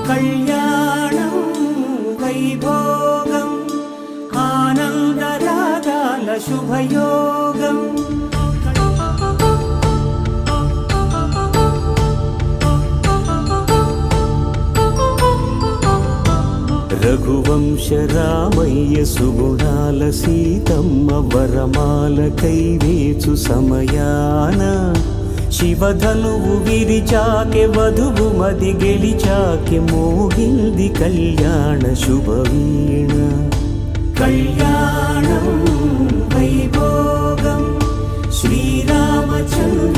కళ్యాణం వైభోగం ఆనందరాగాల శుభయోగం రఘువంశ రామయ్య సుగుణాల సీతమ్మ వరమాల కైవేచు సమయాన శివధనువు విరిచాకె వధువు మది గెలిచాకె మోగింది కళ్యాణ శుభవీణ కళ్యాణం వైభోగం శ్రీరామచంద్ర